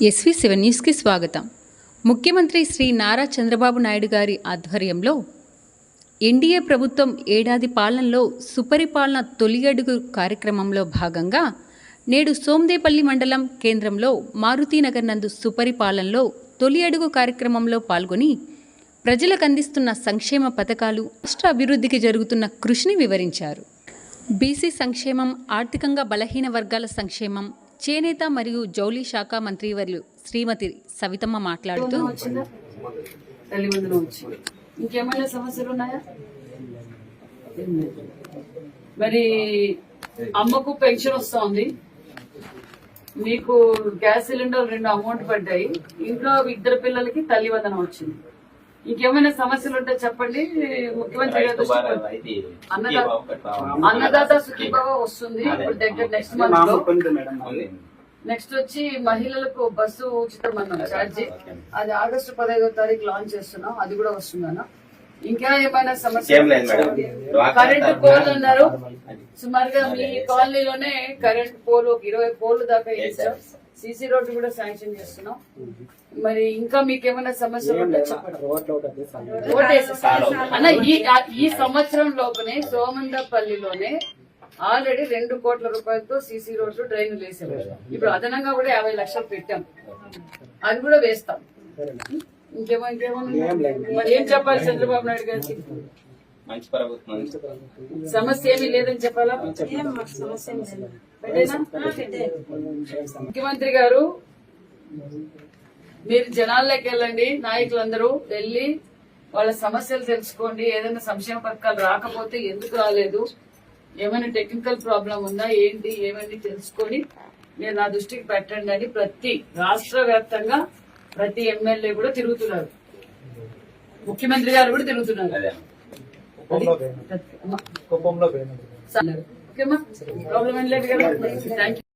SV7 న్యూస్కి స్వాగతం. ముఖ్యమంత్రి శ్రీ నారా చంద్రబాబు నాయుడు గారి ఆధ్వర్యంలో ఎన్డీఏ ప్రభుత్వం ఏడాది పాలనలో సుపరిపాలన తొలి అడుగు కార్యక్రమంలో భాగంగా నేడు సోందేపల్లి మండలం కేంద్రంలో మారుతీనగర్ నందు సుపరిపాలనలో తొలి అడుగు కార్యక్రమంలో పాల్గొని ప్రజలకు అందిస్తున్న సంక్షేమ పథకాలు, రాష్ట్ర అభివృద్ధికి జరుగుతున్న కృషిని వివరించారు. బీసీ సంక్షేమం, ఆర్థికంగా బలహీన వర్గాల సంక్షేమం, చేనేత మరియు జౌళి శాఖ మంత్రివర్యులు శ్రీమతి సవితమ్మ మాట్లాడుతూ, ఇంకేమైనా సమస్యలు ఉన్నాయా? మరి అమ్మకు పెన్షన్ వస్తుంది, మీకు గ్యాస్ సిలిండర్ 2 అమౌంట్ పడ్డాయి, ఇంట్లో 2 పిల్లలకి తల్లి వందనం వచ్చింది. ఇంకేమైనా సమస్యలు ఉంటే చెప్పండి. ముఖ్యమంత్రి అన్నదాత సుఖీభావ వస్తుంది ఇప్పుడు దగ్గర నెక్స్ట్ మంత్ లో. నెక్స్ట్ వచ్చి మహిళలకు బస్సు ఉచితం అన్నాం ఛార్జీ, అది ఆగస్టు 15వ తారీఖు లాంచ్ చేస్తున్నాం, అది కూడా వస్తుందన్నా. ఇంకా ఏమైనా సమస్య? కరెంటు పోల్ అన్నారు, సుమారుగా మీ కాలనీలోనే కరెంట్ పోల్ 20 పోల్ దాకా వేసాం. సీసీ రోడ్డు కూడా శాంక్షన్ చేస్తున్నాం. మరి ఇంకా మీకేమైనా సమస్యలు ఉంటే చెప్పండి. అన్న ఈ సంవత్సరం లోపనే సోమందపల్లిలోనే ఆల్రెడీ 2 కోట్ల రూపాయలతో సీసీ రోడ్లు డ్రైన్లు వేసాము. ఇప్పుడు అదనంగా కూడా 50 లక్షలు పెట్టాం, అది కూడా వేస్తాం. ఇంకేమైనా ఏం చెప్పాలి చంద్రబాబు నాయుడు గారికి? సమస్య ఏమీ లేదని చెప్పాలా? ముఖ్యమంత్రి గారు మీరు జనాల్లోకి వెళ్ళండి, నాయకులందరూ వెళ్ళి వాళ్ళ సమస్యలు తెలుసుకోండి. ఏదైనా సంక్షేమ పథకాలు రాకపోతే ఎందుకు రాలేదు, ఏమైనా టెక్నికల్ ప్రాబ్లం ఉందా ఏంటి, ఏమైనా తెలుసుకొని మీరు నా దృష్టికి పెట్టండి అని ప్రతి రాష్ట్ర వ్యాప్తంగా ప్రతి ఎమ్మెల్యే కూడా తిరుగుతున్నారు, ముఖ్యమంత్రి గారు కూడా తిరుగుతున్నారు. ఓకేమా, ప్రాబ్లం ఏం లేదు కదా. Thank you.